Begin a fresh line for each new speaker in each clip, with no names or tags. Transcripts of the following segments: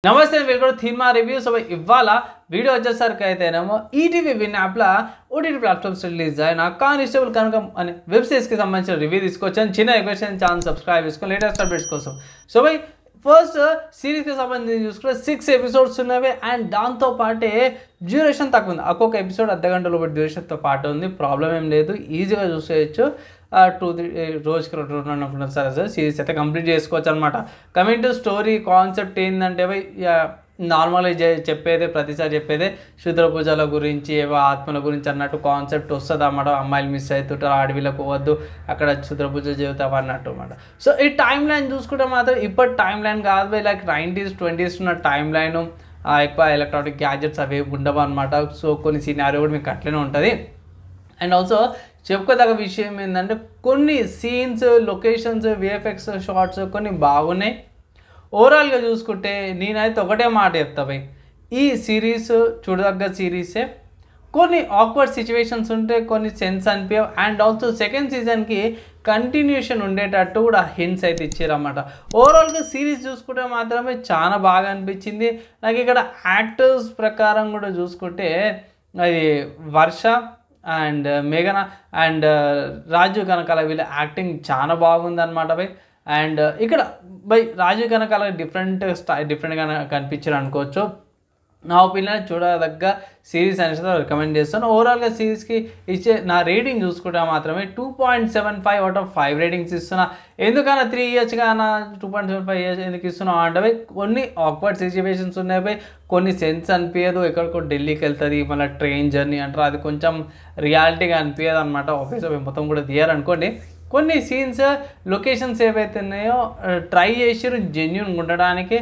నమస్తే welcome to cinema review. So ఇవాళ video వచ్చేసరికి అయితేనేమో ఈటీవీ విన్ యాప్లో ఓటీటీ ప్లాట్ఫామ్స్ రిలీజ్ అయిన కానిస్టేబుల్ కనకం అనే వెబ్ సిరీస్కి సంబంధించిన రివ్యూ తీసుకొచ్చాను. చిన్న రిక్వెస్ట్ ఛానల్ సబ్స్క్రైబ్ చేసుకొని లేటెస్ట్ అప్డేట్స్ కోసం. సో ఫస్ట్ సిరీస్కి సంబంధించి చూసుకుంటే 6 ఎపిసోడ్స్ ఉన్నవి అండ్ దాంతోపాటే డ్యూరేషన్ తక్కువ ఉంది. ఒక్కొక్క ఎపిసోడ్ అర్ధగంటలో డ్యూరేషన్తో పాటు ఉంది. ప్రాబ్లం ఏం లేదు, ఈజీగా చూసేయచ్చు. 2-3 రోజుకి 2 అనుకుంటున్నా సరే సిరీస్ అయితే కంప్లీట్ చేసుకోవచ్చు అనమాట. కమింగ్ టు స్టోరీ కాన్సెప్ట్ ఏంటంటే నార్మల్గా చెప్పేదే ప్రతిసారి చెప్పేదే శుద్ర పూజల గురించి ఏవో ఆత్మల గురించి అన్నట్టు కాన్సెప్ట్ వస్తుంది అన్నమాట. అమ్మాయిలు మిస్ అవుతుంటారు, అడవిలకు పోవద్దు, అక్కడ శుద్ర పూజ చేస్తావు అన్నట్టు అనమాట. సో ఈ టైం లైన్ చూసుకుంటే మాత్రం ఇప్పటి టైం లైన్ కాదు, లైక్ 90s 20s ఉన్న టైం లైన్. ఎక్కువ ఎలక్ట్రానిక్ గ్యాజెట్స్ అవి ఉండవు అనమాట. సో కొన్ని సినారియో కూడా మీకు అట్లనే ఉంటుంది. అండ్ ఆల్సో చెప్పుకోదగ్గ విషయం ఏంటంటే కొన్ని సీన్స్, లొకేషన్స్, విఎఫ్ఎక్స్ షార్ట్స్ కొన్ని బాగున్నాయి. ఓవరాల్గా చూసుకుంటే నేనైతే ఒకటే మాట చెప్తా ఈ సిరీస్ చూడదగ్గ సిరీసే. కొన్ని ఆక్వర్డ్ సిచ్యువేషన్స్ ఉంటే కొన్ని సెన్స్ అనిపించవు. అండ్ ఆల్సో సెకండ్ సీజన్కి కంటిన్యూషన్ ఉండేటట్టు కూడా హింట్స్ అయితే ఇచ్చారన్నమాట. ఓవరాల్గా సిరీస్ చూసుకుంటే మాత్రమే చాలా బాగా అనిపించింది నాకు. ఇక్కడ యాక్టర్స్ ప్రకారం కూడా చూసుకుంటే అది వర్ష అండ్ మేఘన అండ్ రాజు కనకాల వీళ్ళ యాక్టింగ్ చాలా బాగుంది అనమాట అండ్ ఇక్కడ రాజు కనకాల డిఫరెంట్గా కనిపించారు అనుకోవచ్చు. నా ఒపీనియన్ చూడదగ్గ సిరీస్ అనేది రికమెండ్ చేస్తాను. ఓవరాల్గా సిరీస్కి ఇచ్చే నా రేటింగ్ చూసుకుంటే మాత్రమే 2.75 అవుట్ ఆఫ్ 5 రేటింగ్స్ ఇస్తున్నా. ఎందుకన్నా 3 ఇయర్స్ కానీ 2.75 ఇయర్స్ ఎందుకు ఇస్తున్నా అంటే కొన్ని ఆక్వర్డ్ సిచ్యువేషన్స్ ఉన్నాయి, కొన్ని సెన్స్ అనిపించదు. ఎక్కడికో ఢిల్లీకి వెళ్తుంది మళ్ళీ ట్రైన్ జర్నీ అంటారు, అది కొంచెం రియాలిటీగా అనిపించదు అనమాట. ఆఫీస్ మొత్తం కూడా తీయాలనుకోండి. కొన్ని సీన్స్, లొకేషన్స్ ఏవైతే ఉన్నాయో ట్రై చేసారు జెన్యూన్గా ఉండడానికి,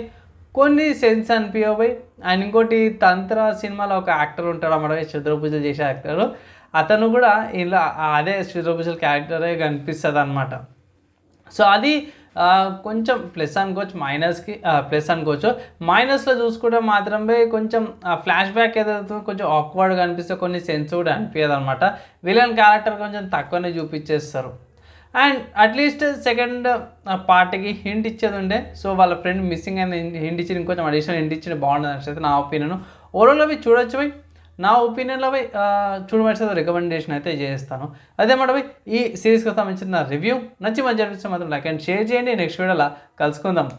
కొన్ని సెన్స్ అనిపించవు. అండ్ ఇంకోటి తంత్ర సినిమాలో ఒక యాక్టర్ ఉంటాడు అన్నమాట, శుద్రపూజలు చేసే యాక్టర్. అతను కూడా ఇలా అదే శుద్రపూజల క్యారెక్టరే కనిపిస్తుంది అనమాట. సో అది కొంచెం ప్లస్ అనుకోవచ్చు, ప్లస్ అనుకోవచ్చు. మైనస్లో చూసుకుంటే మాత్రమే కొంచెం ఫ్లాష్ బ్యాక్ ఏదైతే కొంచెం ఆక్వర్డ్గా అనిపిస్తే కొన్ని సెన్స్ కూడా అనిపించదు అనమాట. విలన్ క్యారెక్టర్ కొంచెం తక్కువనే చూపించేస్తారు. అండ్ అట్లీస్ట్ సెకండ్ పార్ట్కి హింట్ ఇచ్చేది ఉండే. సో వాళ్ళ ఫ్రెండ్ మిస్సింగ్ అయిన హింట్ ఇచ్చి ఇంకొంచెం అడిషనల్ హింట్ ఇచ్చి బాగుంటుంది అయితే నా ఒపీనియన్. ఓవరాల్గా చూడొచ్చు నా ఒపీనియన్లో చూడవలసిన రికమెండేషన్ అయితే చేస్తాను. అదే మాట ఈ సిరీస్కి సంబంధించిన రివ్యూ నచ్చి మంచి అనిపిస్తే మాత్రం లైక్ అండ్ షేర్ చేయండి. నెక్స్ట్ వీడియోలో కలుసుకుందాం.